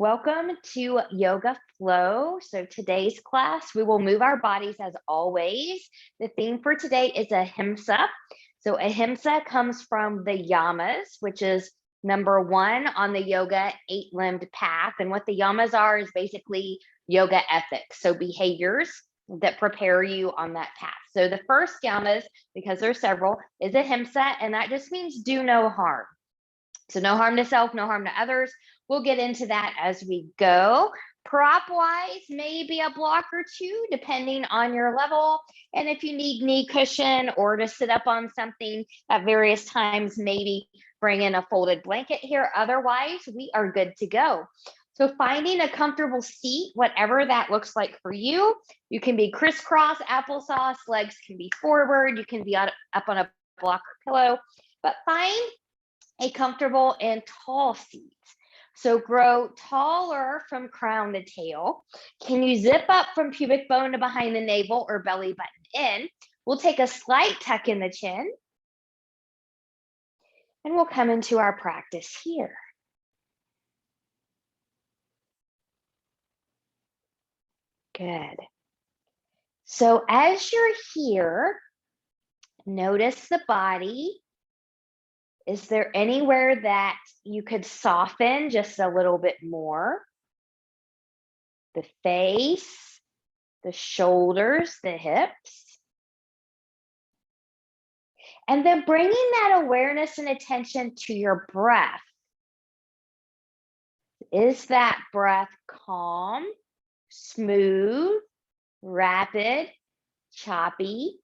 Welcome to Yoga Flow. So today's class, we will move our bodies as always. The theme for today is Ahimsa. So Ahimsa comes from the Yamas, which is number one on the yoga 8-limbed path. And what the Yamas are is basically yoga ethics. So behaviors that prepare you on that path. So the first Yamas, because there's several, is Ahimsa, and that just means do no harm. So no harm to self, no harm to others. We'll get into that as we go. Prop wise, maybe a block or two, depending on your level. And if you need knee cushion or to sit up on something at various times, maybe bring in a folded blanket here. Otherwise, we are good to go. So finding a comfortable seat, whatever that looks like for you. You can be crisscross applesauce, legs can be forward, you can be up on a block or pillow, but find a comfortable and tall seat. So grow taller from crown to tail. Can you zip up from pubic bone to behind the navel or belly button in? We'll take a slight tuck in the chin. And we'll come into our practice here. Good. So as you're here, notice the body. Is there anywhere that you could soften just a little bit more? The face, the shoulders, the hips. And then bringing that awareness and attention to your breath. Is that breath calm, smooth, rapid, choppy?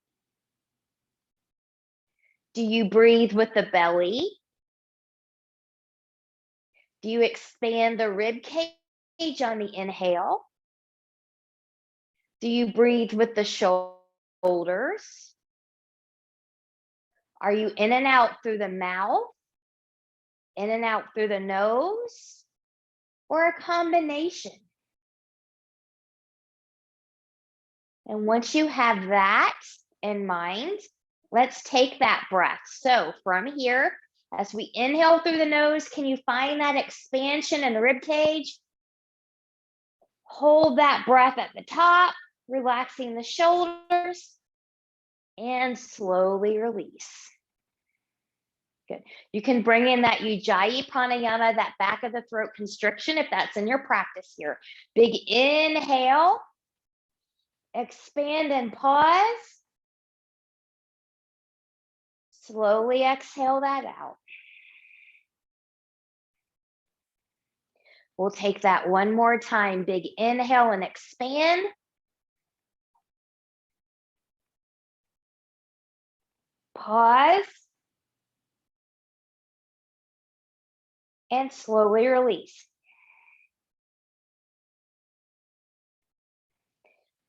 Do you breathe with the belly? Do you expand the rib cage on the inhale? Do you breathe with the shoulders? Are you in and out through the mouth? In and out through the nose? Or a combination? And once you have that in mind, let's take that breath. So from here, as we inhale through the nose, can you find that expansion in the rib cage? Hold that breath at the top, relaxing the shoulders, and slowly release. Good. You can bring in that Ujjayi pranayama, that back of the throat constriction, if that's in your practice here. Big inhale, expand and pause. Slowly exhale that out. We'll take that one more time. Big inhale and expand. Pause. And slowly release.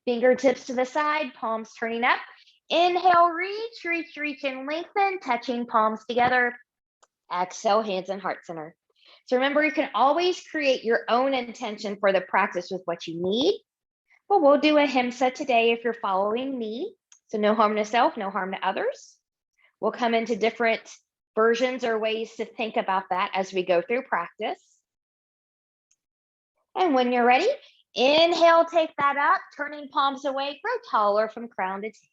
Fingertips to the side, palms turning up. Inhale, reach, and lengthen, touching palms together. Exhale, hands and heart center. So remember, you can always create your own intention for the practice with what you need. But we'll do Ahimsa today if you're following me. So no harm to self, no harm to others. We'll come into different versions or ways to think about that as we go through practice. And when you're ready, inhale, take that up, turning palms away, grow taller from crown to tail.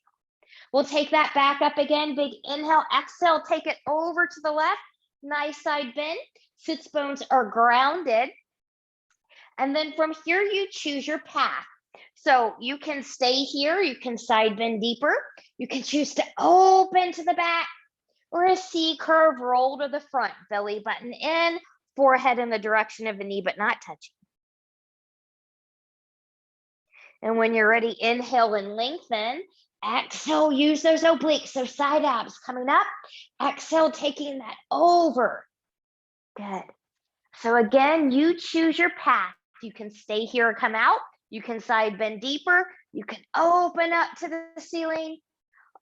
We'll take that back up again, big inhale, exhale, take it over to the left, nice side bend, sits bones are grounded. And then from here, you choose your path. So you can stay here, you can side bend deeper, you can choose to open to the back, or a C curve, roll to the front, belly button in, forehead in the direction of the knee, but not touching. And when you're ready, inhale and lengthen. Exhale, use those obliques, so side abs coming up. Exhale, taking that over. Good. So again, you choose your path. You can stay here or come out. You can side bend deeper. You can open up to the ceiling,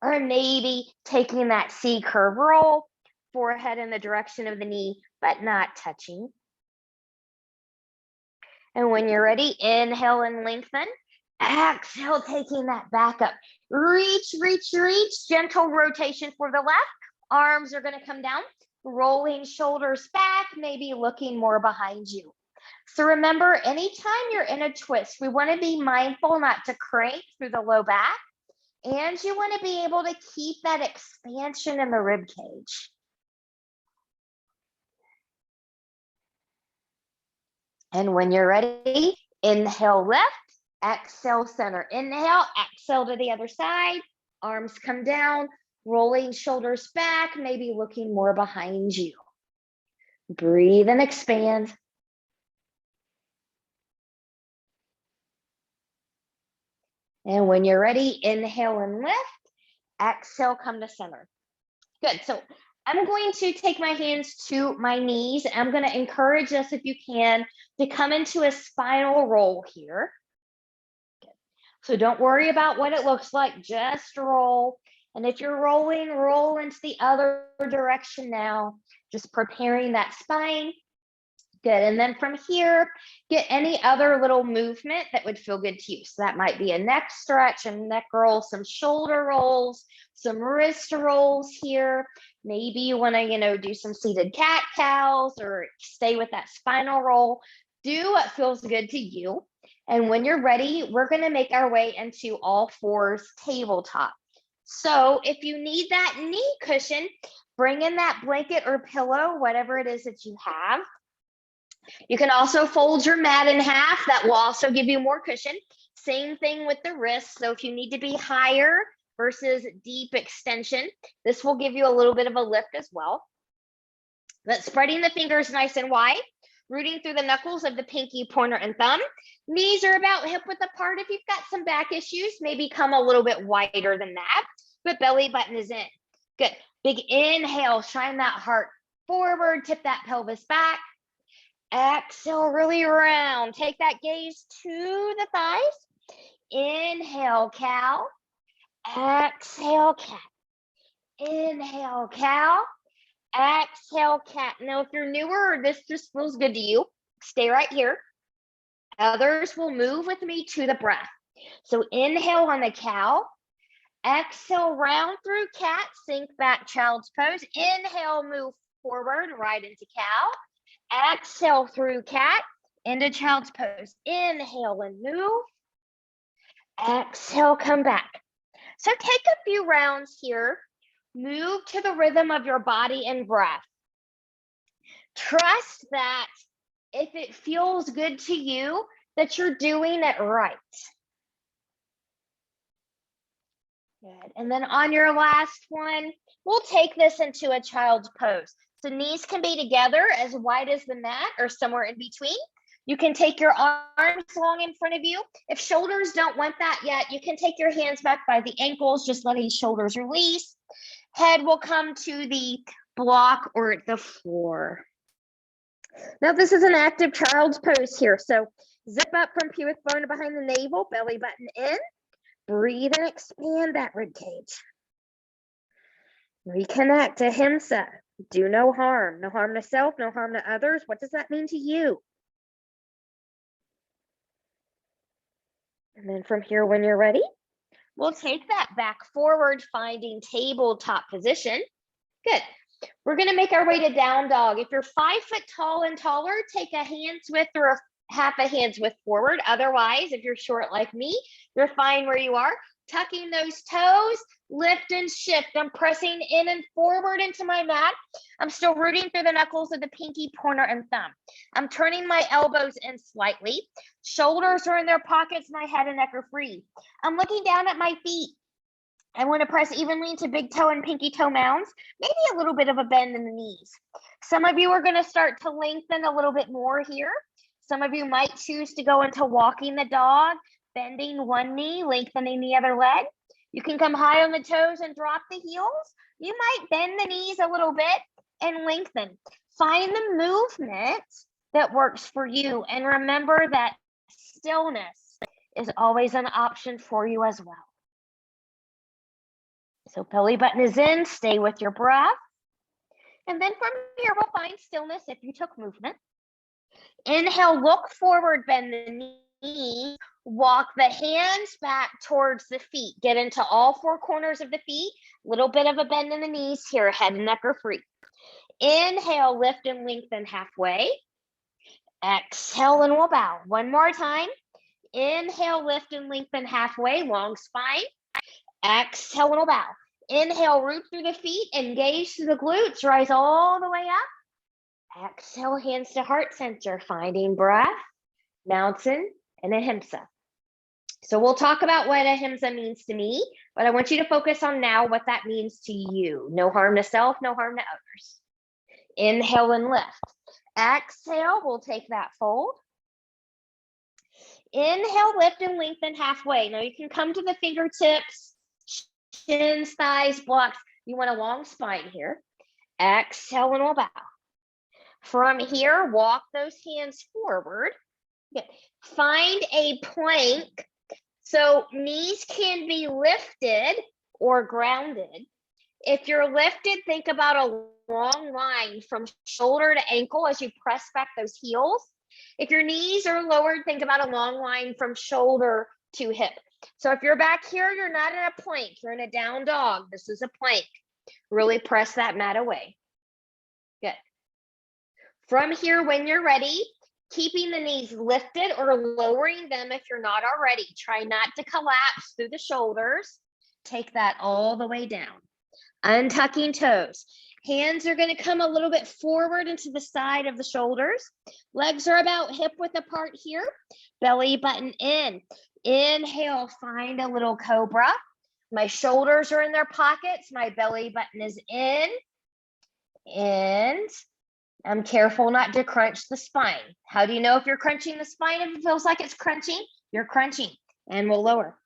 or maybe taking that C curve roll, forehead in the direction of the knee, but not touching. And when you're ready, inhale and lengthen. Exhale, taking that back up. Reach, gentle rotation for the left. Arms are going to come down, rolling shoulders back, maybe looking more behind you. So remember, anytime you're in a twist, we want to be mindful not to crank through the low back, and you want to be able to keep that expansion in the rib cage. And when you're ready, inhale left, exhale center. Inhale, exhale to the other side. Arms come down, rolling shoulders back, maybe looking more behind you. Breathe and expand. And when you're ready, inhale and lift. Exhale, come to center. Good. So I'm going to take my hands to my knees. I'm going to encourage us, if you can, to come into a spinal roll here. Good. So don't worry about what it looks like, just roll. And if you're rolling, roll into the other direction now, just preparing that spine. Good. And then from here, get any other little movement that would feel good to you. So that might be a neck stretch, a neck roll, some shoulder rolls, some wrist rolls here. Maybe you want to, do some seated cat cows or stay with that spinal roll. Do what feels good to you. And when you're ready, we're going to make our way into all fours tabletop. So if you need that knee cushion, bring in that blanket or pillow, whatever it is that you have. You can also fold your mat in half. That will also give you more cushion. Same thing with the wrists. So if you need to be higher versus deep extension, this will give you a little bit of a lift as well. But spreading the fingers nice and wide, rooting through the knuckles of the pinky, pointer, and thumb. Knees are about hip width apart. If you've got some back issues, maybe come a little bit wider than that, but belly button is in. Good. Big inhale, shine that heart forward, tip that pelvis back. Exhale, really round. Take that gaze to the thighs. Inhale, cow. Exhale, cat. Inhale, cow. Exhale, cat. Now, if you're newer or this just feels good to you, stay right here. Others will move with me to the breath. So inhale on the cow. Exhale, round through cat. Sink back, child's pose. Inhale, move forward, right into cow. Exhale through cat, into child's pose. Inhale and move. Exhale, come back. So take a few rounds here. Move to the rhythm of your body and breath. Trust that if it feels good to you, that you're doing it right. Good. And then on your last one, we'll take this into a child's pose. So knees can be together as wide as the mat or somewhere in between. You can take your arms long in front of you. If shoulders don't want that yet, you can take your hands back by the ankles, just letting shoulders release. Head will come to the block or the floor. Now this is an active child's pose here. So zip up from pubic bone behind the navel, belly button in. Breathe and expand that rib cage. Reconnect to Ahimsa. Do no harm to self, no harm to others. What does that mean to you? And then from here, when you're ready, we'll take that back forward, finding tabletop position. Good. We're going to make our way to down dog. If you're 5 foot tall and taller, take a hand's width or a half a hand's width forward. Otherwise, if you're short like me, you're fine where you are. Tucking those toes, lift and shift. I'm pressing in and forward into my mat. I'm still rooting through the knuckles of the pinky, pointer, and thumb. I'm turning my elbows in slightly. Shoulders are in their pockets. My head and neck are free. I'm looking down at my feet. I want to press evenly into big toe and pinky toe mounds, maybe a little bit of a bend in the knees. Some of you are going to start to lengthen a little bit more here. Some of you might choose to go into walking the dog, bending one knee, lengthening the other leg. You can come high on the toes and drop the heels. You might bend the knees a little bit and lengthen. Find the movement that works for you. And remember that stillness is always an option for you as well. So belly button is in, stay with your breath. And then from here, we'll find stillness if you took movement. Inhale, look forward, bend the knees, walk the hands back towards the feet. Get into all four corners of the feet, little bit of a bend in the knees here, head and neck are free. Inhale, lift and lengthen halfway. Exhale and we'll bow. One more time. Inhale, lift and lengthen halfway, long spine. Exhale and we'll bow. Inhale, root through the feet, engage through the glutes, rise all the way up. Exhale, hands to heart center, finding breath, mountain, and ahimsa. So we'll talk about what ahimsa means to me, but I want you to focus on now what that means to you. No harm to self, no harm to others. Inhale and lift. Exhale, we'll take that fold. Inhale, lift and lengthen halfway. Now you can come to the fingertips, shins, thighs, blocks. You want a long spine here. Exhale and we'll bow. From here, walk those hands forward. Find a plank. So knees can be lifted or grounded. If you're lifted, think about a long line from shoulder to ankle as you press back those heels. If your knees are lowered, think about a long line from shoulder to hip. So if you're back here, you're not in a plank, you're in a down dog. This is a plank. Really press that mat away. Good. From here, when you're ready, keeping the knees lifted or lowering them if you're not already. Try not to collapse through the shoulders. Take that all the way down. Untucking toes. Hands are going to come a little bit forward into the side of the shoulders. Legs are about hip width apart here. Belly button in. Inhale, find a little cobra. My shoulders are in their pockets. My belly button is in. And I'm careful not to crunch the spine. How do you know if you're crunching the spine? If it feels like it's crunching, you're crunching. And we'll lower.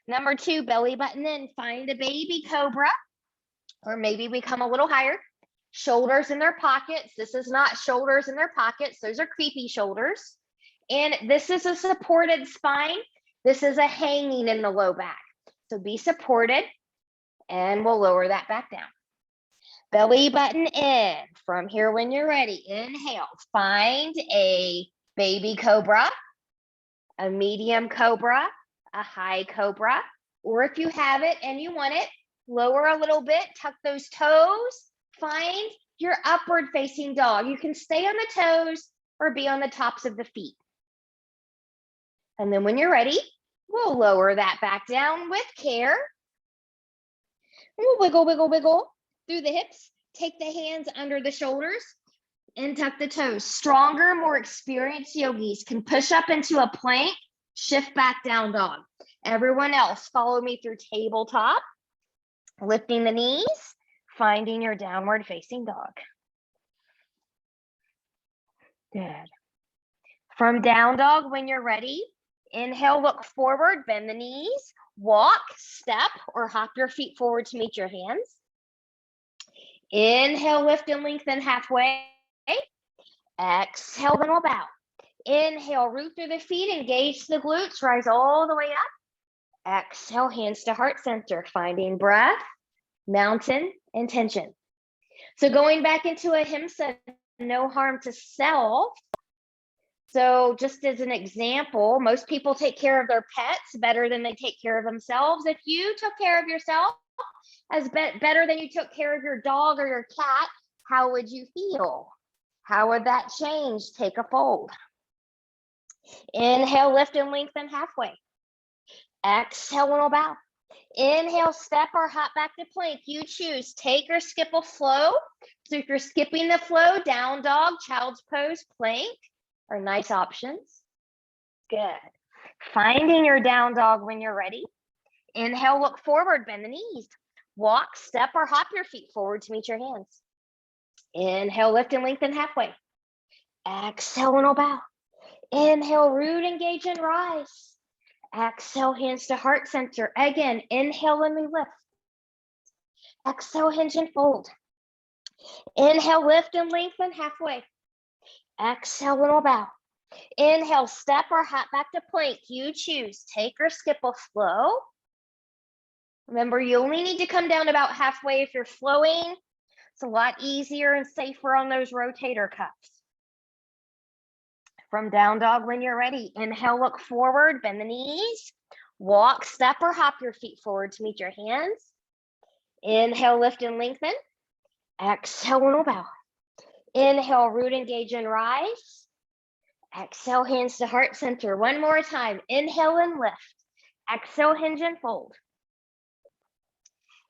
Number 2, belly button in. Find a baby cobra. Or maybe we come a little higher. Shoulders in their pockets. This is not shoulders in their pockets. Those are creepy shoulders. And this is a supported spine. This is a hanging in the low back. So be supported. And we'll lower that back down. Belly button in. From here, when you're ready, inhale. Find a baby cobra, a medium cobra, a high cobra. Or if you have it and you want it, lower a little bit, tuck those toes, find your upward facing dog. You can stay on the toes or be on the tops of the feet. And then when you're ready, we'll lower that back down with care. We'll wiggle, wiggle, wiggle through the hips. Take the hands under the shoulders and tuck the toes. Stronger, more experienced yogis can push up into a plank, shift back down dog. Everyone else, follow me through tabletop. Lifting the knees, finding your downward facing dog. Good. From down dog, when you're ready, inhale, look forward, bend the knees, walk, step, or hop your feet forward to meet your hands. Inhale, lift and lengthen halfway. Exhale, then we'll bow. Inhale, root through the feet, engage the glutes, rise all the way up. Exhale, hands to heart center, finding breath, mountain, and tension. So going back into ahimsa, no harm to self. So just as an example, most people take care of their pets better than they take care of themselves. If you took care of yourself better than you took care of your dog or your cat, how would you feel? How would that change? Take a fold. Inhale, lift and lengthen halfway. Exhale, and we'll bow. Inhale, step or hop back to plank. You choose. Take or skip a flow. So if you're skipping the flow, down dog, child's pose, plank are nice options. Good. Finding your down dog when you're ready. Inhale, look forward, bend the knees. Walk, step, or hop your feet forward to meet your hands. Inhale, lift and lengthen halfway. Exhale, and we'll bow. Inhale, root, engage, and rise. Exhale, hands to heart center. Again, inhale and we lift. Exhale, hinge and fold. Inhale, lift and lengthen halfway. Exhale, and we'll bow. Inhale, step or hop back to plank. You choose. Take or skip a flow. Remember, you only need to come down about halfway if you're flowing. It's a lot easier and safer on those rotator cuffs. From down dog, when you're ready, inhale, look forward, bend the knees, walk, step, or hop your feet forward to meet your hands. Inhale, lift and lengthen. Exhale, and we'll bow. Inhale, root, engage, and rise. Exhale, hands to heart center. One more time. Inhale and lift. Exhale, hinge and fold.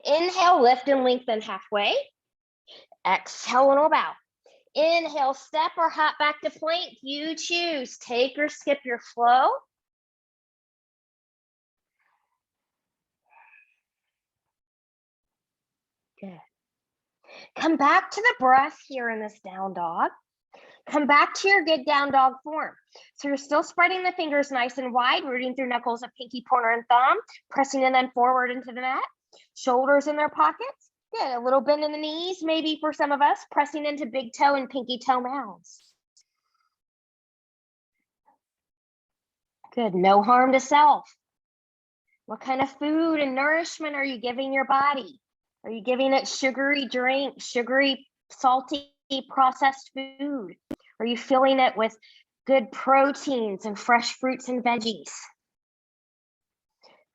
Inhale, lift and lengthen halfway. Exhale and we'll bow. Inhale, step or hop back to plank. You choose. Take or skip your flow. Good. Come back to the breath here in this down dog. Come back to your good down dog form. So you're still spreading the fingers nice and wide, rooting through knuckles of pinky, pointer, and thumb, pressing in then forward into the mat. Shoulders in their pockets. Good. A little bend in the knees, maybe for some of us, pressing into big toe and pinky toe mounds. Good. No harm to self. What kind of food and nourishment are you giving your body? Are you giving it sugary drink, sugary, salty, processed food? Are you filling it with good proteins and fresh fruits and veggies?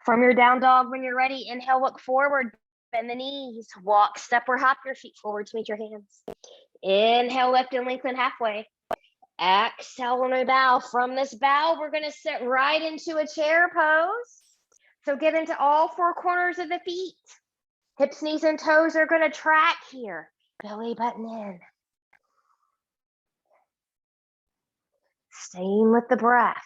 From your down dog, when you're ready, inhale, look forward, bend the knees, walk, step, or hop your feet forward to meet your hands. Inhale, lift and lengthen halfway. Exhale, when we bow. From this bow, we're going to sit right into a chair pose. So get into all four corners of the feet. Hips, knees, and toes are going to track here. Belly button in. Staying with the breath.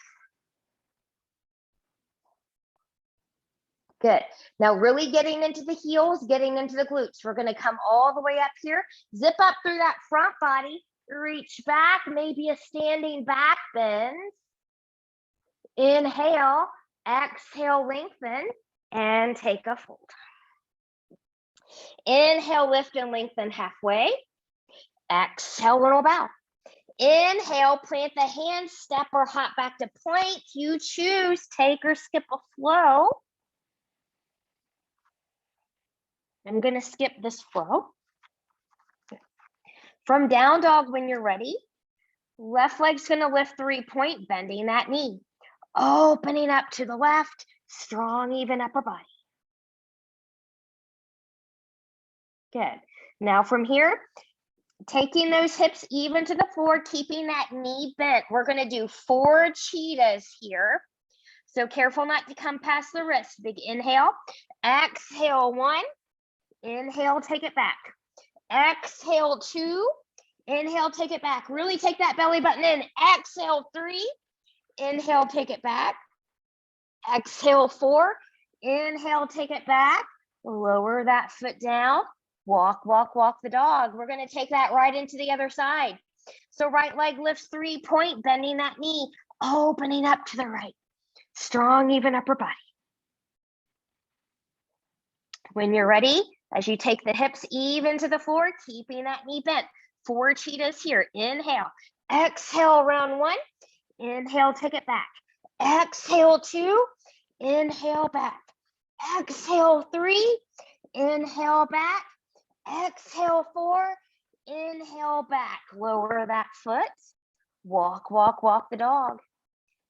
Good. Now really getting into the heels, getting into the glutes. We're going to come all the way up here. Zip up through that front body. Reach back, maybe a standing back bend. Inhale, exhale, lengthen, and take a fold. Inhale, lift and lengthen halfway. Exhale, little bow. Inhale, plant the hands, step or hop back to plank. You choose, take or skip a flow. I'm going to skip this flow. From down dog, when you're ready, left leg's going to lift 3-point, bending that knee. Opening up to the left, strong, even upper body. Good. Now from here, taking those hips even to the floor, keeping that knee bent. We're going to do 4 cheetahs here. So careful not to come past the wrist. Big inhale. Exhale, 1. Inhale, take it back. Exhale, 2. Inhale, take it back. Really take that belly button in. Exhale, 3. Inhale, take it back. Exhale, 4. Inhale, take it back. Lower that foot down. Walk, walk, walk the dog. We're going to take that right into the other side. So right leg lifts 3-point, bending that knee, opening up to the right. Strong, even upper body. When you're ready, as you take the hips even to the floor, keeping that knee bent. 4 cheetahs here. Inhale. Exhale, round 1. Inhale, take it back. Exhale, 2. Inhale, back. Exhale, 3. Inhale, back. Exhale, 4. Inhale, back. Lower that foot. Walk, walk, walk the dog.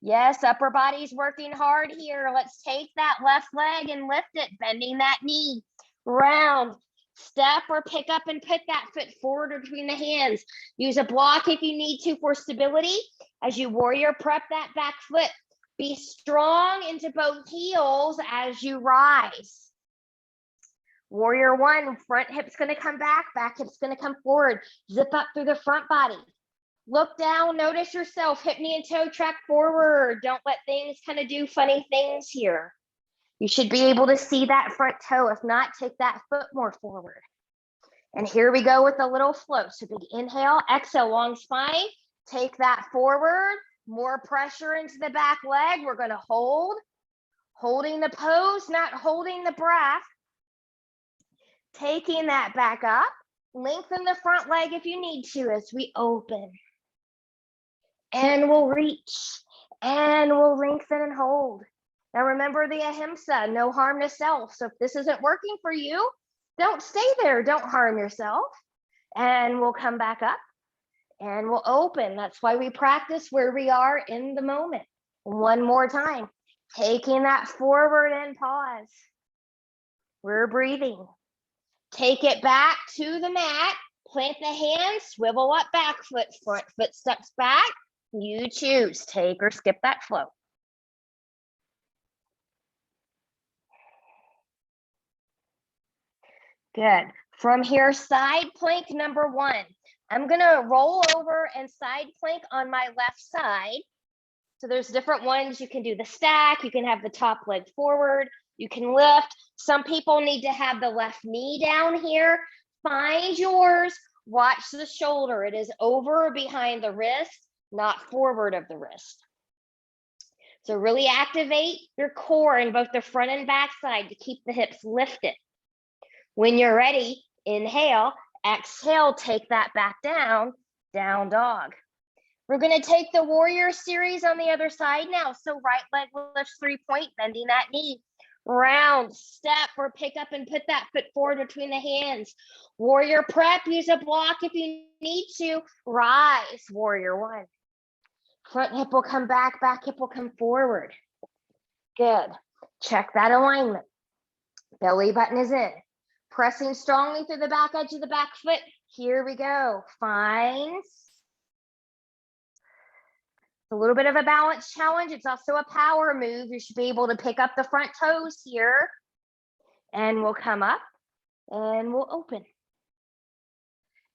Yes, upper body's working hard here. Let's take that left leg and lift it, bending that knee. Round. Step or pick up and put that foot forward or between the hands. Use a block if you need to for stability. As you warrior prep that back foot, be strong into both heels as you rise. Warrior 1, front hip's going to come back hip's going to come forward. Zip up through the front body. Look down, notice yourself, hip, knee, and toe track forward. Don't let things kind of do funny things here. You should be able to see that front toe. If not, take that foot more forward. And here we go with a little float. So big inhale, exhale, long spine. Take that forward, more pressure into the back leg. We're going to hold, holding the pose, not holding the breath. Taking that back up, lengthen the front leg if you need to as we open. And we'll reach, and we'll lengthen and hold. Now remember the ahimsa, no harm to self. So if this isn't working for you, don't stay there, don't harm yourself. And we'll come back up and we'll open. That's why we practice where we are in the moment. One more time, taking that forward and pause. We're breathing. Take it back to the mat, plant the hands, swivel up back foot, front foot steps back, You choose, take or skip that flow. Good. From here, side plank number 1. I'm gonna roll over and side plank on my left side. So there's different ones. You can do the stack, you can have the top leg forward, you can lift. Some people need to have the left knee down here. Find yours, watch the shoulder. It is over or behind the wrist, not forward of the wrist. So really activate your core in both the front and back side to keep the hips lifted. When you're ready, inhale, exhale, take that back down, down dog. We're gonna take the warrior series on the other side now. So right leg lifts 3-point, bending that knee. Round, step, or pick up and put that foot forward between the hands. Warrior prep, use a block if you need to. Rise, warrior 1. Front hip will come back, back hip will come forward. Good. Check that alignment. Belly button is in. Pressing strongly through the back edge of the back foot. Here we go. Finds. It's a little bit of a balance challenge. It's also a power move. You should be able to pick up the front toes here. And we'll come up and we'll open.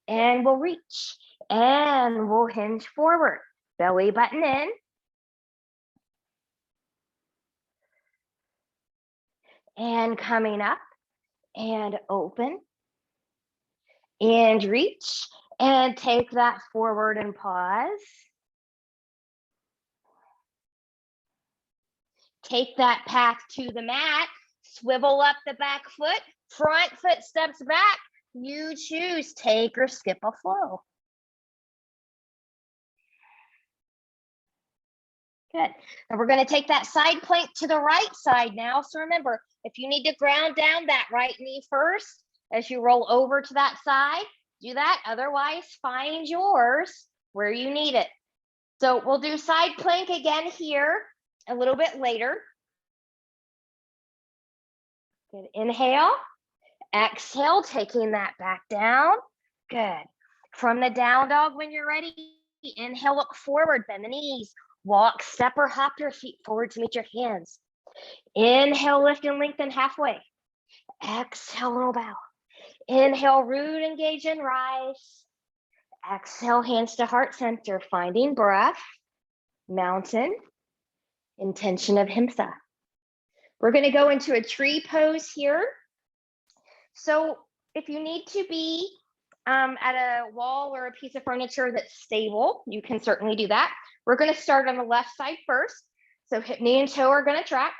And we'll reach. And we'll hinge forward. Belly button in. And coming up. And open. And reach. And take that forward and pause. Take that path to the mat, swivel up the back foot, front foot steps back. You choose, take or skip a flow. Good. And we're going to take that side plank to the right side now. So remember, if you need to ground down that right knee first, as you roll over to that side, do that. Otherwise, find yours where you need it. So we'll do side plank again here a little bit later. Good. Inhale, exhale, taking that back down. Good. From the down dog, when you're ready, inhale, look forward, bend the knees, walk, step or hop your feet forward to meet your hands. Inhale, lift and lengthen halfway. Exhale, low bow. Inhale, root, engage and rise. Exhale, hands to heart center, finding breath, mountain, intention of Ahimsa. We're going to go into a tree pose here. So if you need to be at a wall or a piece of furniture that's stable, you can certainly do that. We're going to start on the left side first. So hip, knee, and toe are going to track.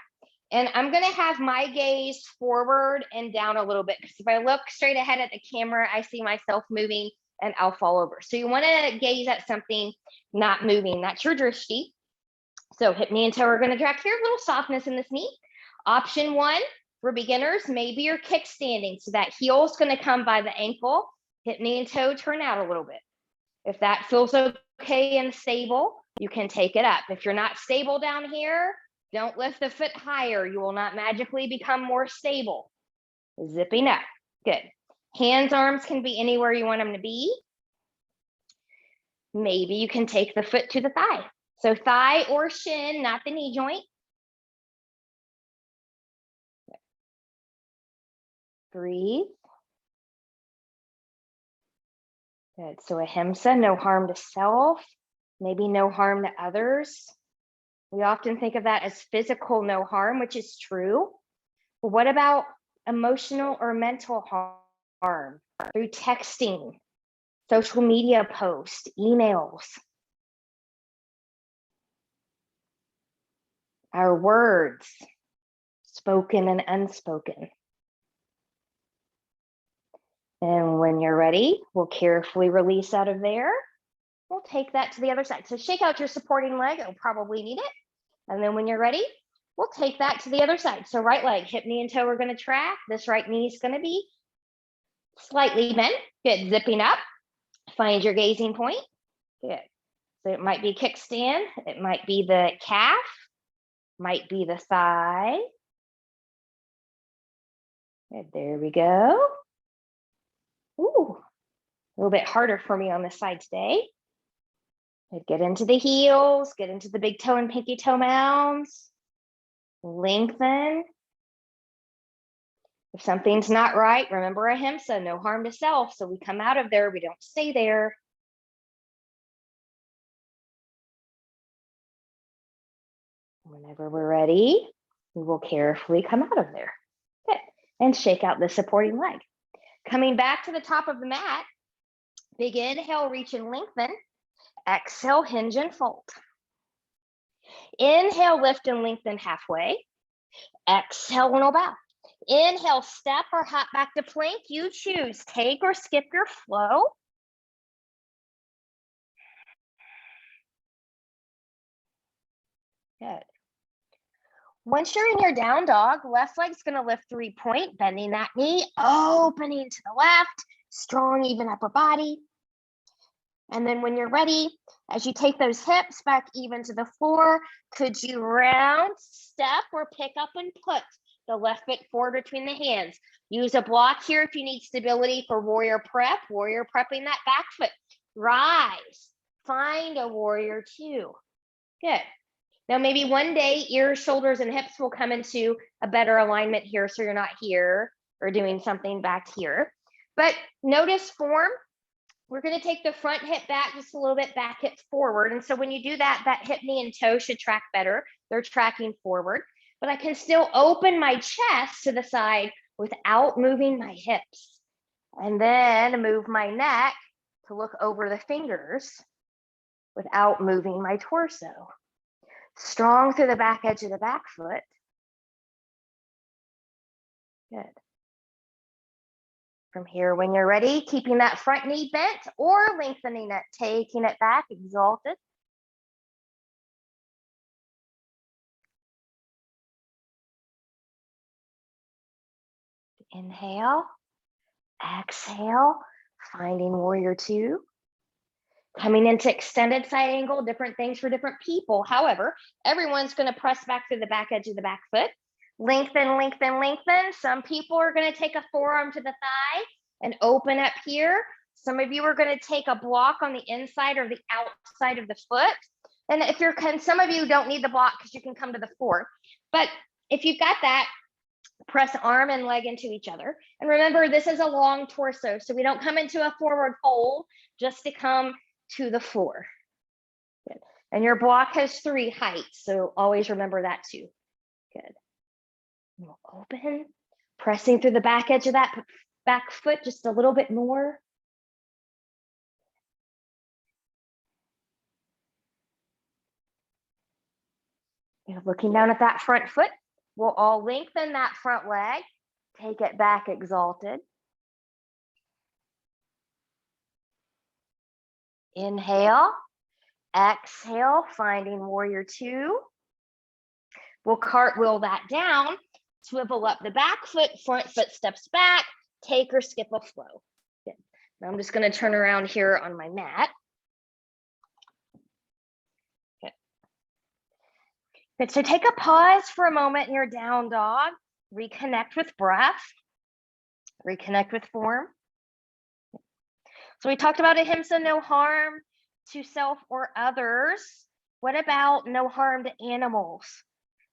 And I'm going to have my gaze forward and down a little bit, because if I look straight ahead at the camera, I see myself moving and I'll fall over. So you want to gaze at something not moving. That's your drishti. So hip, knee, and toe are going to track here. A little softness in this knee. Option 1 for beginners, maybe you're kickstanding. So that heel is going to come by the ankle, hip, knee, and toe turn out a little bit. If that feels okay and stable, you can take it up. If you're not stable down here, don't lift the foot higher. You will not magically become more stable. Zipping up. Good. Hands, arms can be anywhere you want them to be. Maybe you can take the foot to the thigh. So thigh or shin, not the knee joint. Breathe. Good. So Ahimsa, no harm to self, maybe no harm to others. We often think of that as physical no harm, which is true. But what about emotional or mental harm through texting, social media posts, emails? Our words, spoken and unspoken. And when you're ready, we'll carefully release out of there. We'll take that to the other side. So shake out your supporting leg. You'll probably need it. And then when you're ready, we'll take that to the other side. So right leg, hip, knee, and toe are going to track. This right knee is going to be slightly bent. Good. Zipping up. Find your gazing point. Good. So it might be kickstand. It might be the calf. Might be the thigh. Good. There we go. Ooh, a little bit harder for me on this side today. Get into the heels, get into the big toe and pinky toe mounds. Lengthen. If something's not right, remember ahimsa, no harm to self. So we come out of there, we don't stay there. Whenever we're ready, we will carefully come out of there. Good. And shake out the supporting leg. Coming back to the top of the mat, big inhale, reach and lengthen. Exhale, hinge and fold. Inhale, lift and lengthen halfway. Exhale, no bow. Inhale, step or hop back to plank. You choose. Take or skip your flow. Good. Once you're in your down dog, left leg's going to lift 3-point, bending that knee, opening to the left, strong, even upper body. And then when you're ready, as you take those hips back even to the floor, could you round, step, or pick up and put the left foot forward between the hands? Use a block here if you need stability for warrior prep, warrior prepping that back foot. Rise, find a warrior 2. Good. Now, maybe one day ears, shoulders, and hips will come into a better alignment here, so you're not here or doing something back here. But notice form. We're going to take the front hip back just a little bit, back hip forward. And so when you do that, that hip, knee, and toe should track better. They're tracking forward. But I can still open my chest to the side without moving my hips. And then move my neck to look over the fingers without moving my torso. Strong through the back edge of the back foot. Good. From here, when you're ready, keeping that front knee bent or lengthening it, taking it back, exalted. Inhale, exhale, finding warrior 2. Coming into extended side angle, different things for different people. However, everyone's going to press back through the back edge of the back foot. Lengthen, lengthen, lengthen. Some people are going to take a forearm to the thigh and open up here. Some of you are going to take a block on the inside or the outside of the foot. And if you're, some of you don't need the block because you can come to the floor. But if you've got that, press arm and leg into each other. And remember, this is a long torso, so we don't come into a forward fold just to come to the floor. Good. And your block has 3 heights, so always remember that too. Good. We'll open, pressing through the back edge of that back foot just a little bit more. You're looking down at that front foot. We'll all lengthen that front leg, take it back, exalted. Inhale, exhale, finding warrior 2. We'll cartwheel that down, swivel up the back foot, front foot steps back, take or skip a flow. Good. Now I'm just going to turn around here on my mat. Okay. Good. So take a pause for a moment in your down dog, reconnect with breath, reconnect with form. So we talked about ahimsa, no harm to self or others. What about no harm to animals?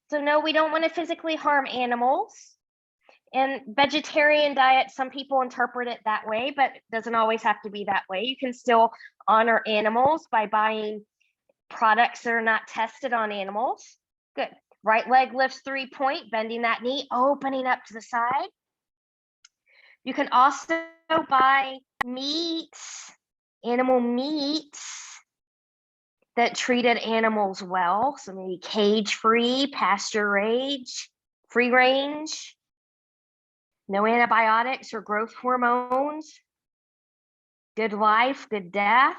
So no, we don't want to physically harm animals. In vegetarian diet, some people interpret it that way, but it doesn't always have to be that way. You can still honor animals by buying products that are not tested on animals. Good. Right leg lifts 3-point, bending that knee, opening up to the side. You can also buy meats, animal meats that treated animals well. So maybe cage-free, free range, no antibiotics or growth hormones, good life, good death.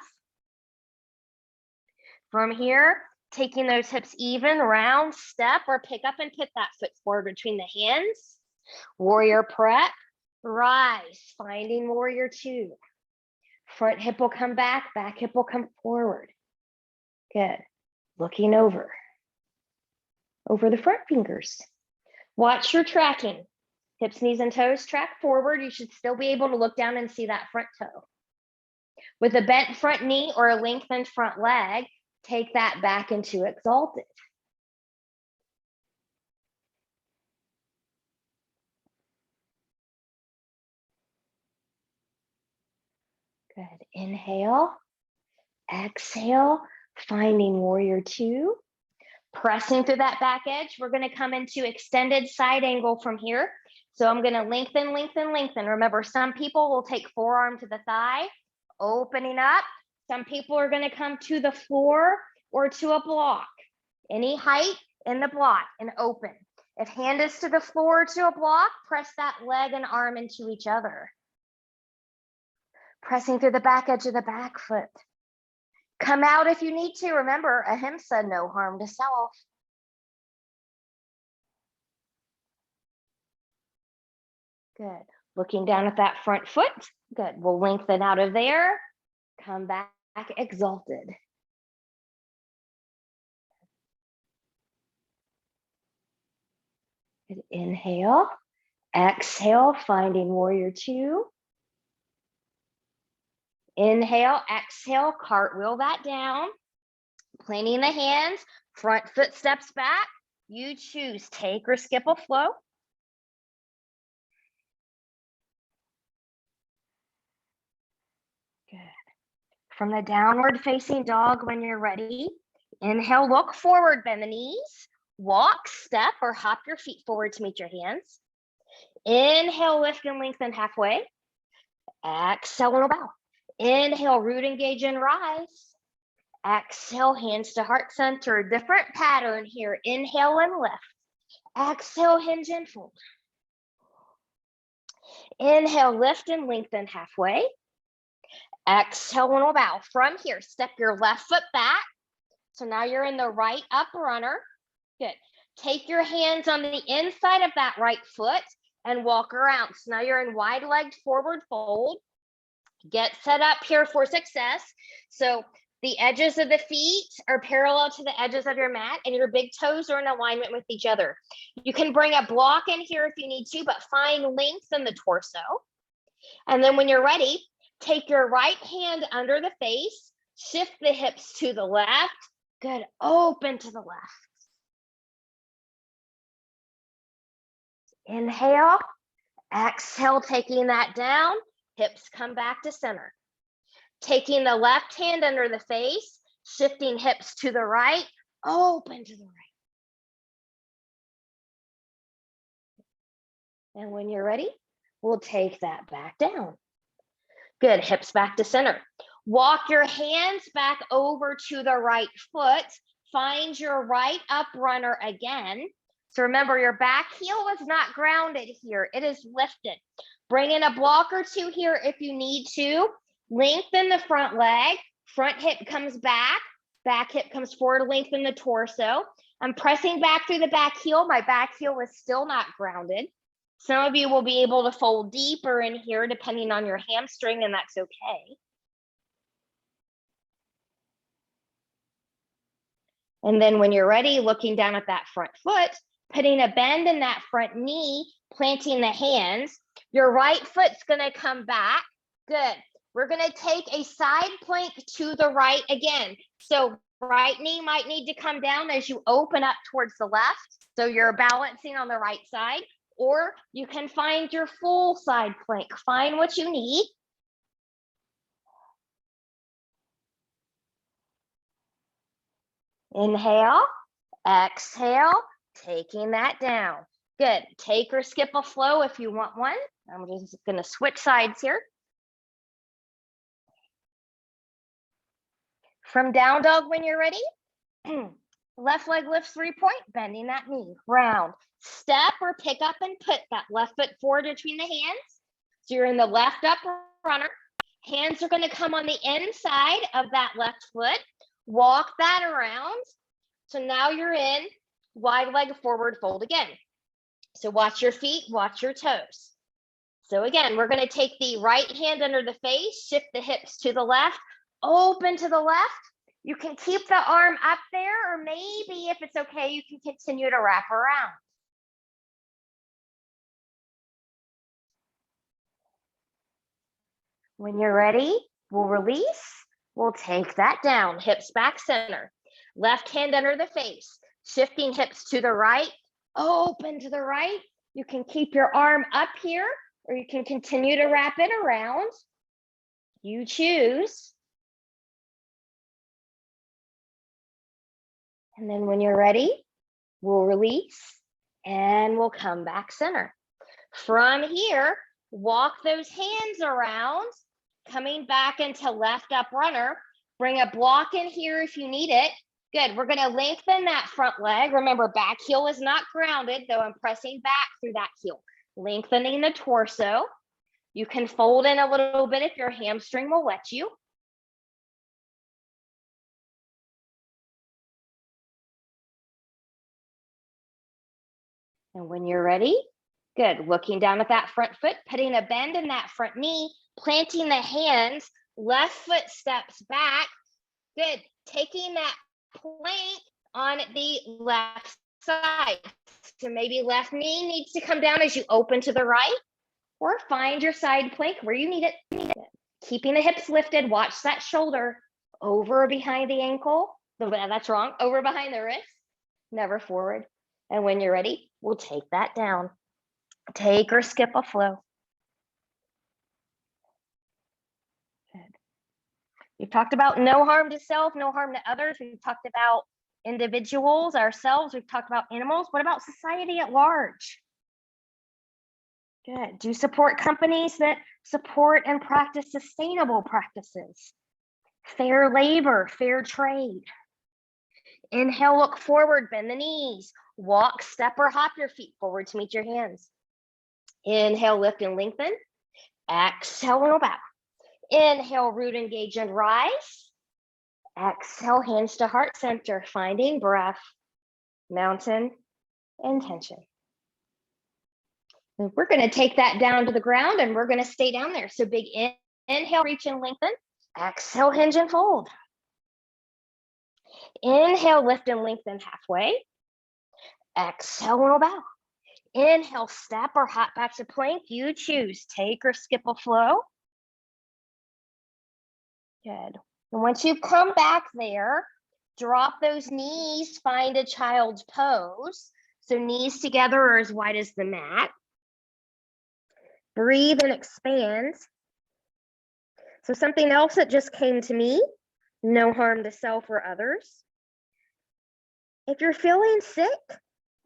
From here, taking those hips even, round, step, or pick up and put that foot forward between the hands. Warrior prep, rise, finding warrior 2. Front hip will come back hip will come forward. Good. Looking over the front fingers. Watch your tracking. Hips, knees, and toes track forward. You should still be able to look down and see that front toe. With a bent front knee or a lengthened front leg, take that back into exalted. Good. Inhale, exhale, finding warrior two. Pressing through that back edge, we're going to come into extended side angle from here. So I'm going to lengthen, lengthen, lengthen. Remember, some people will take forearm to the thigh, opening up. Some people are going to come to the floor or to a block. Any height in the block and open. If hand is to the floor or to a block, press that leg and arm into each other. Pressing through the back edge of the back foot. Come out if you need to. Remember, ahimsa, no harm to self. Good. Looking down at that front foot. Good. We'll lengthen out of there. Come back exalted. Good. Inhale. Exhale, finding warrior two. Inhale, exhale, cartwheel that down. Planting the hands, front foot steps back. You choose, take or skip a flow. Good. From the downward facing dog when you're ready, inhale, look forward, bend the knees. Walk, step, or hop your feet forward to meet your hands. Inhale, lift and lengthen halfway. Exhale, and bow. Inhale, root, engage, and rise. Exhale, hands to heart center. Different pattern here. Inhale and lift. Exhale, hinge and fold. Inhale, lift and lengthen halfway. Exhale, and bow. From here, step your left foot back. So now you're in the right up runner. Good. Take your hands on the inside of that right foot and walk around. So now you're in wide-legged forward fold. Get set up here for success. So the edges of the feet are parallel to the edges of your mat and your big toes are in alignment with each other. You can bring a block in here if you need to, but find length in the torso. And then when you're ready, take your right hand under the face, shift the hips to the left. Good. Open to the left. Inhale, exhale, taking that down, hips come back to center. Taking the left hand under the face, shifting hips to the right, open to the right. And when you're ready, we'll take that back down. Good, hips back to center. Walk your hands back over to the right foot. Find your right up runner again. So remember, your back heel is not grounded here. It is lifted. Bring in a block or two here if you need to. Lengthen the front leg. Front hip comes back hip comes forward, lengthen the torso. I'm pressing back through the back heel. My back heel is still not grounded. Some of you will be able to fold deeper in here depending on your hamstring, and that's okay. And then when you're ready, looking down at that front foot, putting a bend in that front knee, planting the hands. Your right foot's gonna come back. Good. We're gonna take a side plank to the right again. So right knee might need to come down as you open up towards the left. So you're balancing on the right side, or you can find your full side plank. Find what you need. Inhale, exhale, taking that down. Good. Take or skip a flow if you want one. I'm just gonna switch sides here. From down dog when you're ready. Left leg lifts 3-point, bending that knee, round. Step or pick up and put that left foot forward between the hands. So you're in the left up runner. Hands are gonna come on the inside of that left foot. Walk that around. So now you're in wide leg forward fold again. So watch your feet, watch your toes. So again, we're gonna take the right hand under the face, shift the hips to the left, open to the left. You can keep the arm up there, or maybe if it's okay, you can continue to wrap around. When you're ready, We'll release. We'll take that down, hips back center. Left hand under the face, shifting hips to the right, open to the right. You can keep your arm up here, or you can continue to wrap it around. You choose. And then when you're ready, we'll release and we'll come back center. From here, walk those hands around, coming back into left up runner. Bring a block in here if you need it. Good, we're gonna lengthen that front leg. Remember, back heel is not grounded, though I'm pressing back through that heel. Lengthening the torso. You can fold in a little bit if your hamstring will let you. And when you're ready, good, looking down at that front foot, putting a bend in that front knee, planting the hands, left foot steps back. Good, taking that plank on the left side. So maybe left knee needs to come down as you open to the right, or find your side plank where you need it. Keeping the hips lifted, watch that shoulder over behind the ankle. That's wrong, over behind the wrist, never forward. And when you're ready, we'll take that down. Take or skip a flow. Good. We've talked about no harm to self, no harm to others. We've talked about individuals, ourselves. We've talked about animals. What about society at large? Good. Do you support companies that support and practice sustainable practices? Fair labor, fair trade. Inhale, look forward, bend the knees. Walk, step, or hop your feet forward to meet your hands. Inhale, lift and lengthen. Exhale, and bow. Inhale, root, engage, and rise. Exhale, hands to heart center, finding breath, mountain, and tension. And we're going to take that down to the ground, and we're going to stay down there. So big inhale, reach and lengthen. Exhale, hinge and fold. Inhale, lift and lengthen halfway. Exhale, and bow. Inhale, step or hop back to plank. You choose, take or skip a flow. Good. And once you come back there, drop those knees, find a child's pose. So knees together or as wide as the mat. Breathe and expand. So something else that just came to me, no harm to self or others. If you're feeling sick,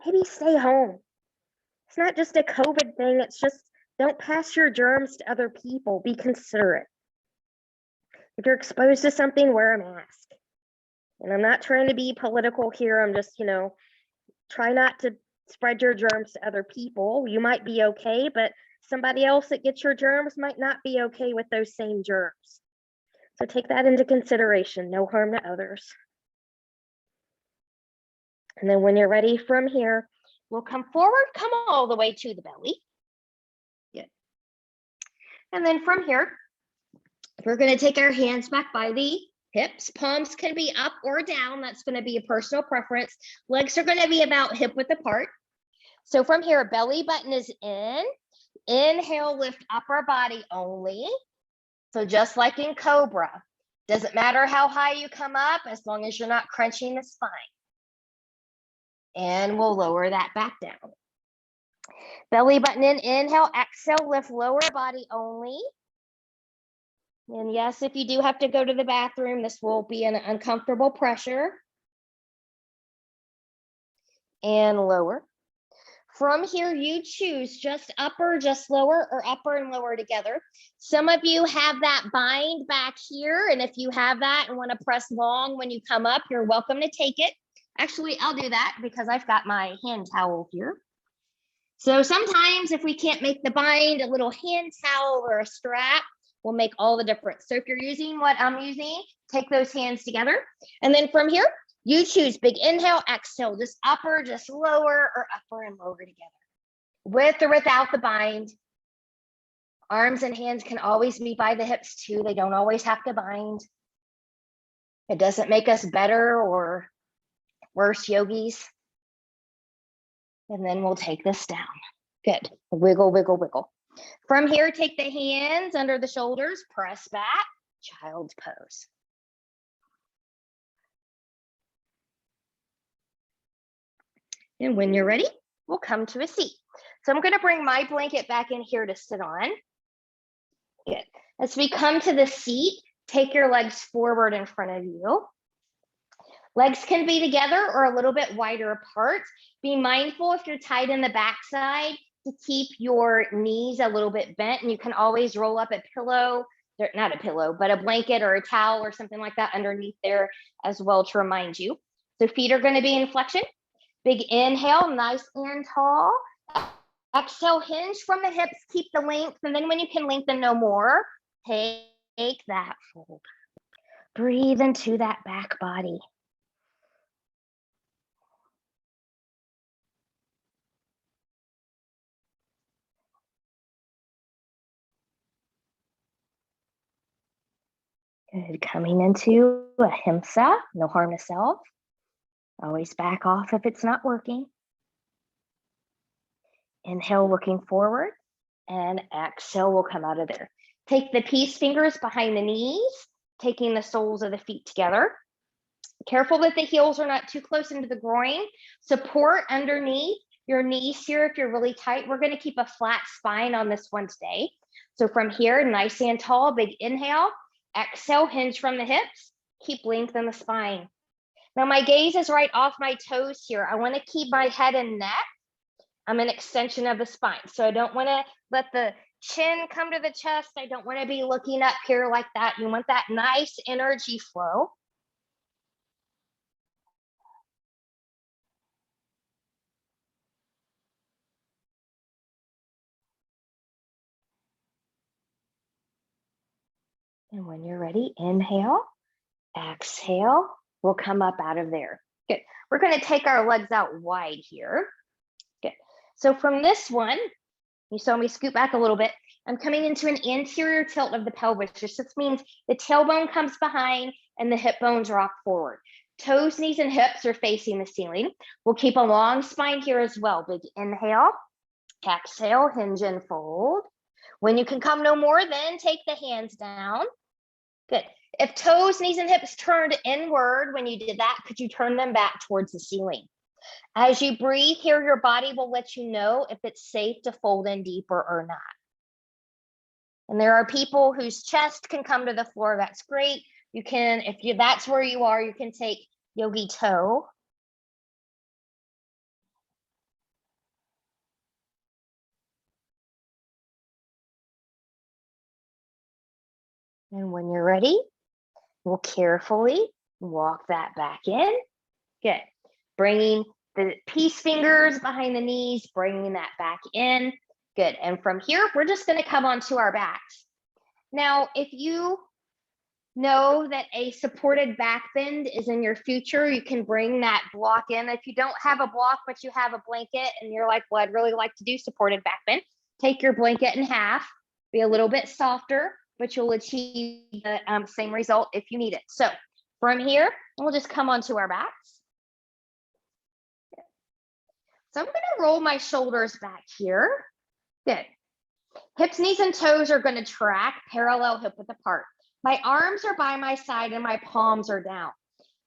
maybe stay home. It's not just a COVID thing, it's just don't pass your germs to other people. Be considerate. If you're exposed to something, wear a mask. And I'm not trying to be political here. I'm just, try not to spread your germs to other people. You might be okay, but somebody else that gets your germs might not be okay with those same germs. So take that into consideration. No harm to others. And then when you're ready from here, we'll come forward, come all the way to the belly. Good. And then from here, we're going to take our hands back by the hips. Palms can be up or down. That's going to be a personal preference. Legs are going to be about hip width apart. So from here, belly button is in. Inhale, lift upper body only. So just like in Cobra, doesn't matter how high you come up as long as you're not crunching the spine. And we'll lower that back down. Belly button in, inhale, exhale, lift lower body only. And yes, if you do have to go to the bathroom, this will be an uncomfortable pressure. And lower. From here, you choose just upper, just lower, or upper and lower together. Some of you have that bind back here, and if you have that and want to press long when you come up, you're welcome to take it. Actually, I'll do that because I've got my hand towel here. So sometimes if we can't make the bind, a little hand towel or a strap will make all the difference. So if you're using what I'm using, take those hands together. And then from here, you choose big inhale, exhale, just upper, just lower, or upper and lower together. With or without the bind. Arms and hands can always be by the hips too. They don't always have to bind. It doesn't make us better or worse yogis. And then we'll take this down. Good. Wiggle, wiggle, wiggle. From here, take the hands under the shoulders, press back. child's pose. And when you're ready, we'll come to a seat. So I'm going to bring my blanket back in here to sit on. Good. As we come to the seat, take your legs forward in front of you. Legs can be together or a little bit wider apart. Be mindful if you're tight in the backside to keep your knees a little bit bent, and you can always roll up a pillow, not a pillow, but a blanket or a towel or something like that underneath there as well to remind you. So feet are going to be in flexion. Big inhale, nice and tall. Exhale, hinge from the hips, keep the length, and then when you can lengthen no more, take that fold. Breathe into that back body. Good. Coming into Ahimsa, no harm to self. Always back off if it's not working. Inhale, looking forward, and exhale, we'll come out of there. Take the peace fingers behind the knees, taking the soles of the feet together. Careful that the heels are not too close into the groin. Support underneath your knees here if you're really tight. We're going to keep a flat spine on this one today. So from here, nice and tall, big inhale. Exhale, hinge from the hips. Keep length in the spine. Now my gaze is right off my toes here. I want to keep my head and neck. I'm an extension of the spine. So I don't want to let the chin come to the chest. I don't want to be looking up here like that. You want that nice energy flow. And when you're ready, inhale, exhale, we'll come up out of there. Good. We're going to take our legs out wide here. Good. So from this one, you saw me scoot back a little bit. I'm coming into an anterior tilt of the pelvis. This means the tailbone comes behind and the hip bones rock forward. Toes, knees, and hips are facing the ceiling. We'll keep a long spine here as well. Big inhale, exhale, hinge and fold. When you can come no more, then take the hands down. Good. If toes, knees, and hips turned inward when you did that, could you turn them back towards the ceiling? As you breathe here, your body will let you know if it's safe to fold in deeper or not. And there are people whose chest can come to the floor. That's great. You can, if that's where you are, you can take yogi toe. And when you're ready, we'll carefully walk that back in. Good. Bringing the peace fingers behind the knees, bringing that back in. Good. And from here, we're just going to come onto our backs. Now, if you know that a supported back bend is in your future, you can bring that block in. If you don't have a block, but you have a blanket and you're like, well, I'd really like to do supported back bend, take your blanket in half, be a little bit softer, but you'll achieve the same result if you need it. So from here, we'll just come onto our backs. So I'm going to roll my shoulders back here. Good. Hips, knees, and toes are going to track parallel hip width apart. My arms are by my side and my palms are down.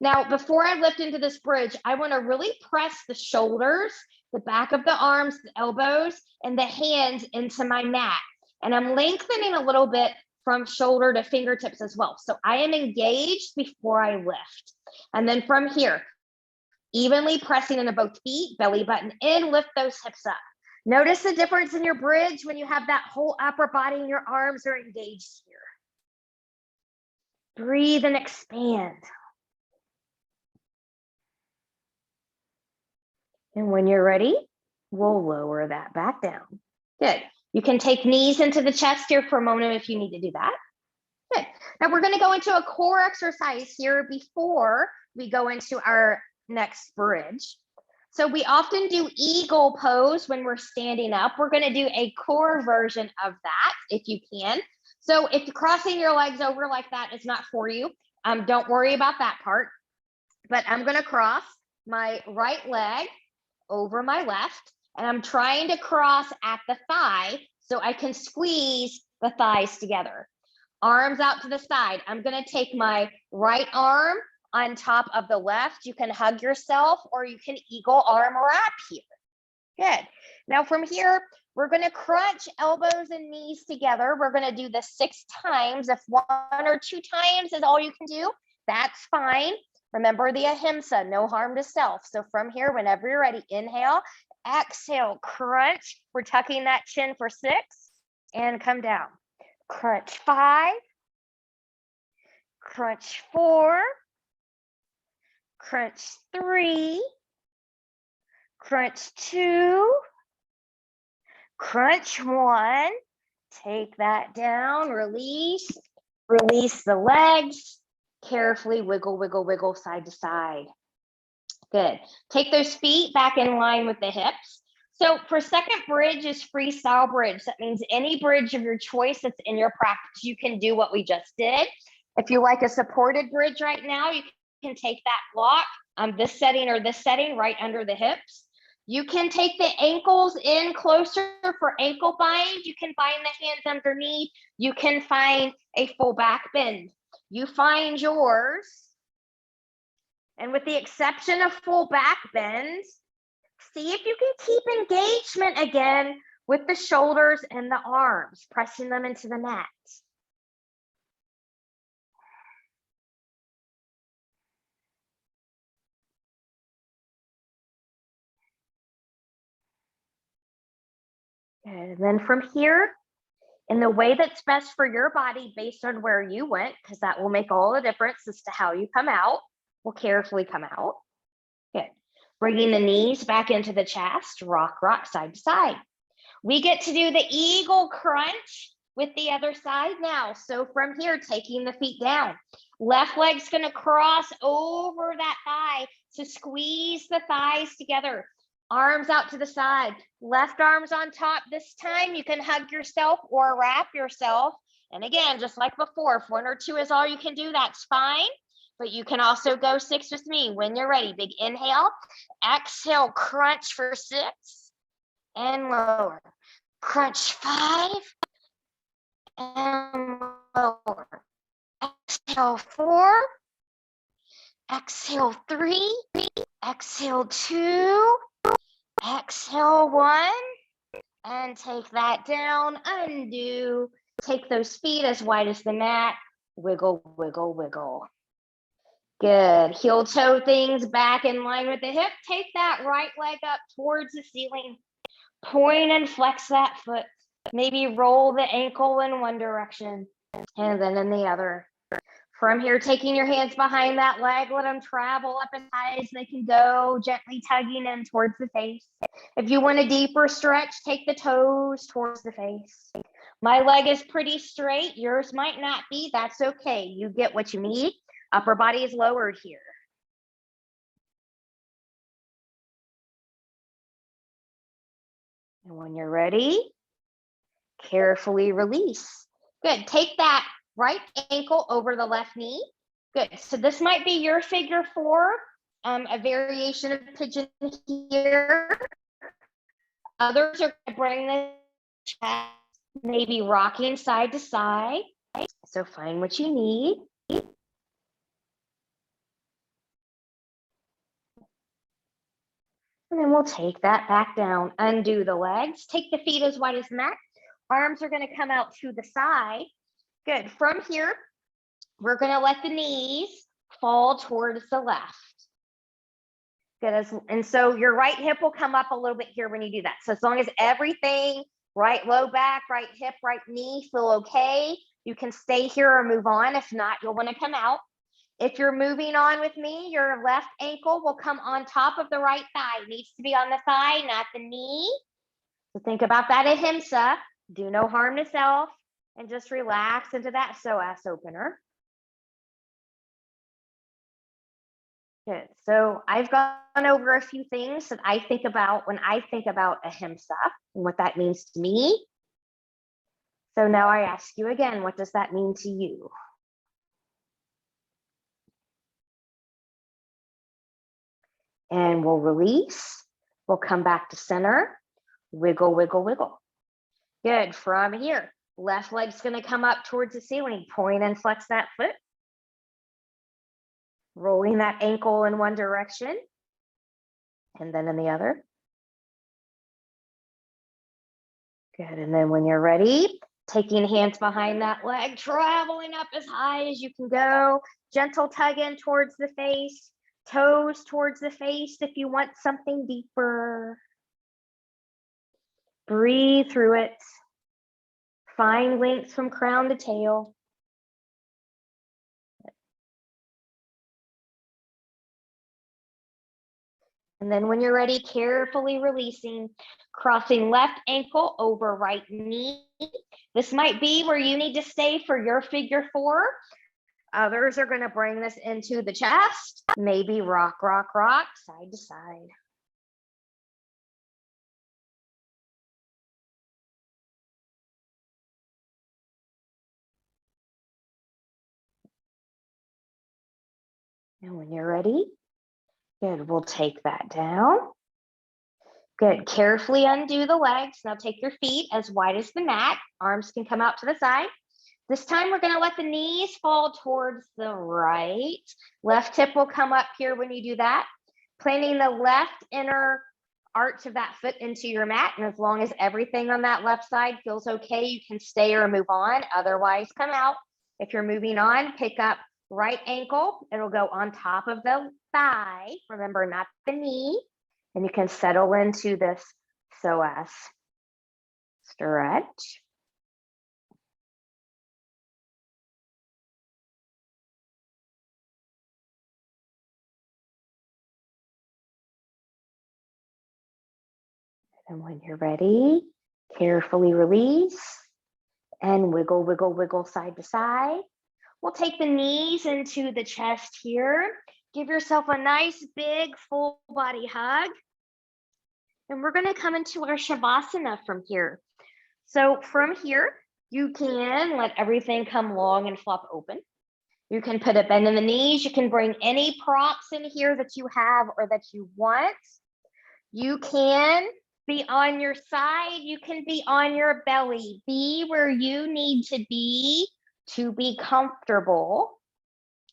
Now, before I lift into this bridge, I want to really press the shoulders, the back of the arms, the elbows, and the hands into my mat. And I'm lengthening a little bit from shoulder to fingertips as well. So I am engaged before I lift. And then from here, evenly pressing into both feet, belly button in, lift those hips up. Notice the difference in your bridge when you have that whole upper body and your arms are engaged here. Breathe and expand. And when you're ready, we'll lower that back down. Good. You can take knees into the chest here for a moment if you need to do that. Good. Now we're going to go into a core exercise here before we go into our next bridge. So we often do eagle pose when we're standing up. We're going to do a core version of that if you can. So if crossing your legs over like that is not for you, don't worry about that part. But I'm going to cross my right leg over my left, and I'm trying to cross at the thigh so I can squeeze the thighs together. Arms out to the side. I'm going to take my right arm on top of the left. You can hug yourself or you can eagle arm wrap here. Good. Now from here, we're going to crunch elbows and knees together. We're going to do this 6 times. If 1 or 2 times is all you can do, that's fine. Remember the ahimsa, no harm to self. So from here, whenever you're ready, inhale, exhale, crunch. We're tucking that chin for 6 and come down. Crunch 5, crunch 4, crunch 3, crunch 2, crunch 1, take that down, release the legs, carefully wiggle, wiggle, wiggle side to side. Good. Take those feet back in line with the hips. So for second bridge is freestyle bridge. That means any bridge of your choice that's in your practice, you can do what we just did. If you like a supported bridge right now, you can take that block, this setting or this setting right under the hips. You can take the ankles in closer for ankle bind. You can bind the hands underneath. You can find a full back bend. You find yours. And with the exception of full back bend, see if you can keep engagement again with the shoulders and the arms, pressing them into the mat. And then from here, in the way that's best for your body based on where you went, because that will make all the difference as to how you come out, will carefully come out. Good. Bringing the knees back into the chest, rock, rock, side to side. We get to do the eagle crunch with the other side now. So from here, taking the feet down. Left leg's gonna cross over that thigh. So squeeze the thighs together. Arms out to the side. Left arm's on top. This time you can hug yourself or wrap yourself. And again, just like before, if 1 or 2 is all you can do, that's fine. But you can also go 6 with me when you're ready. Big inhale, exhale, crunch for 6 and lower. Crunch 5 and lower. Exhale 4, exhale 3, exhale 2, exhale 1, and take that down, undo. Take those feet as wide as the mat, wiggle, wiggle, wiggle. Good. Heel toe things back in line with the hip. Take that right leg up towards the ceiling. Point and flex that foot. Maybe roll the ankle in one direction and then in the other. From here, taking your hands behind that leg, let them travel up as high as they can go, gently tugging in towards the face. If you want a deeper stretch, take the toes towards the face. My leg is pretty straight. Yours might not be. That's okay. You get what you need. Upper body is lowered here. And when you're ready, carefully release. Good. Take that right ankle over the left knee. Good. So this might be your figure 4, a variation of pigeon here. Others are going to bring the chest, maybe rocking side to side. So find what you need. And then we'll take that back down, undo the legs, take the feet as wide as the mat. Arms are going to come out to the side. Good. From here, we're going to let the knees fall towards the left. Good. And so your right hip will come up a little bit here when you do that. So as long as everything, right low back, right hip, right knee feel okay, you can stay here or move on. If not, you'll want to come out. If you're moving on with me, your left ankle will come on top of the right thigh. It needs to be on the thigh, not the knee. So think about that ahimsa. Do no harm to self and just relax into that psoas opener. Good. So I've gone over a few things that I think about when I think about ahimsa and what that means to me. So now I ask you again, what does that mean to you? And we'll release. We'll come back to center. Wiggle, wiggle, wiggle. Good. From here, Left leg's gonna come up towards the ceiling. Point and flex that foot. Rolling that ankle in one direction and then in the other. Good, and then when you're ready, taking hands behind that leg, traveling up as high as you can go. Gentle tug in towards the face, toes towards the face if you want something deeper. Breathe through it. Find length from crown to tail. And then when you're ready, carefully releasing, crossing left ankle over right knee. This might be where you need to stay for your figure four. Others are going to bring this into the chest, maybe rock, rock, rock, side to side. And when you're ready, good, we'll take that down. Good, carefully undo the legs. Now take your feet as wide as the mat. Arms can come out to the side. This time we're gonna let the knees fall towards the right. Left hip will come up here when you do that. Planting the left inner arch of that foot into your mat. And as long as everything on that left side feels okay, you can stay or move on. Otherwise, come out. If you're moving on, pick up right ankle. It'll go on top of the thigh. Remember, not the knee. And you can settle into this psoas. Stretch. And when you're ready, carefully release and wiggle, wiggle, wiggle side to side. We'll take the knees into the chest here. Give yourself a nice big full body hug. And we're gonna come into our Shavasana from here. So from here, you can let everything come long and flop open. You can put a bend in the knees. You can bring any props in here that you have or that you want. You can be on your side. You can be on your belly. Be where you need to be comfortable.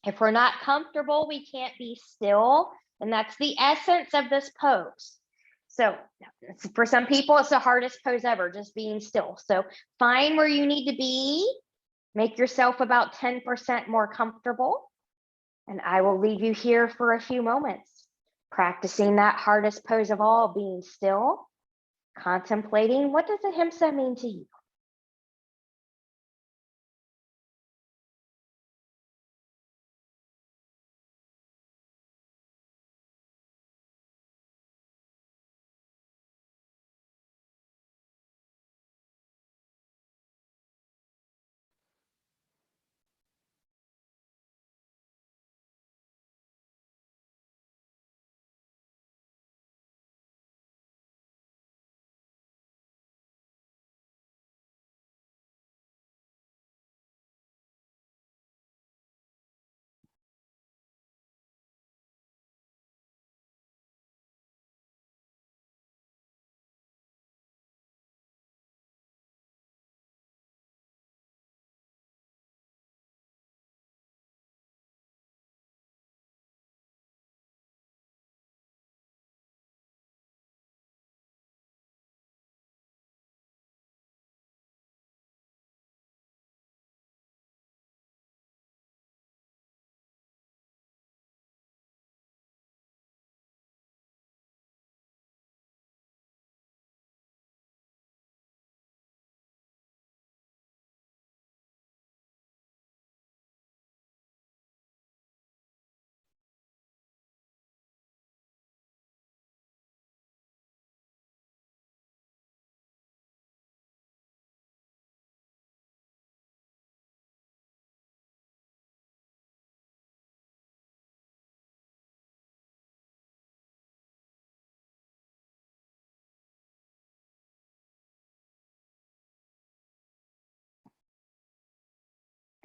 If we're not comfortable, we can't be still. And that's the essence of this pose. So for some people, it's the hardest pose ever, just being still. So find where you need to be. Make yourself about 10% more comfortable. And I will leave you here for a few moments, practicing that hardest pose of all, being still, contemplating, what does Ahimsa mean to you?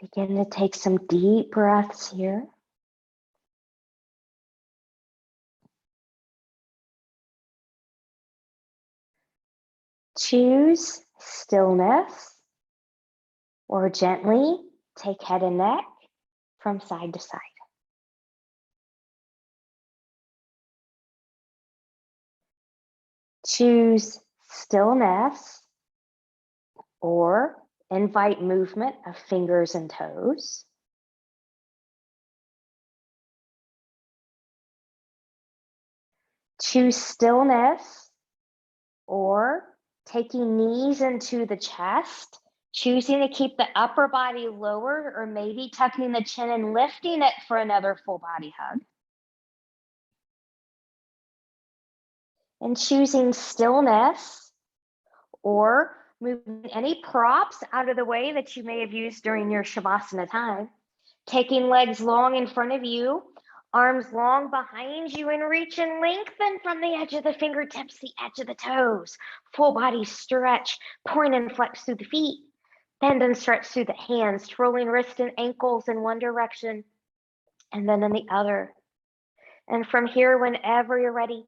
Begin to take some deep breaths here. Choose stillness or gently take head and neck from side to side. Choose stillness or invite movement of fingers and toes. Choose stillness or taking knees into the chest, choosing to keep the upper body lower or maybe tucking the chin and lifting it for another full body hug. And choosing stillness or moving any props out of the way that you may have used during your Shavasana time. Taking legs long in front of you, arms long behind you, and reach and lengthen from the edge of the fingertips, the edge of the toes. Full body stretch, point and flex through the feet. Bend and stretch through the hands, twirling wrists and ankles in one direction, and then in the other. And from here, whenever you're ready,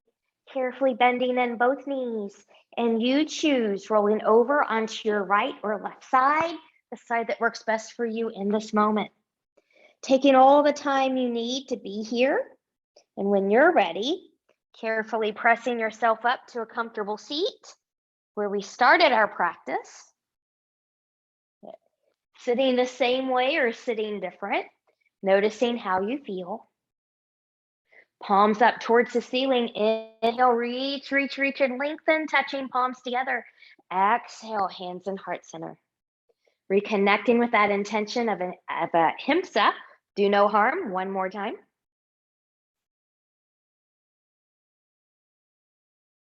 carefully bending in both knees, and you choose rolling over onto your right or left side, the side that works best for you in this moment. Taking all the time you need to be here, and when you're ready, carefully pressing yourself up to a comfortable seat where we started our practice. Sitting the same way or sitting different, noticing how you feel. Palms up towards the ceiling. Inhale, reach, reach, reach, and lengthen, touching palms together. Exhale, hands in heart center. Reconnecting with that intention of a Ahimsa, do no harm, one more time.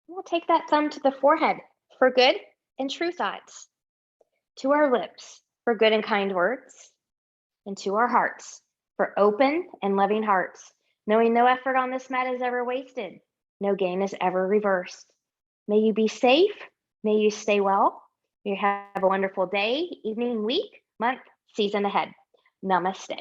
We'll take that thumb to the forehead for good and true thoughts, to our lips for good and kind words, and to our hearts for open and loving hearts, knowing no effort on this mat is ever wasted, no gain is ever reversed. May you be safe, may you stay well, may you have a wonderful day, evening, week, month, season ahead. Namaste.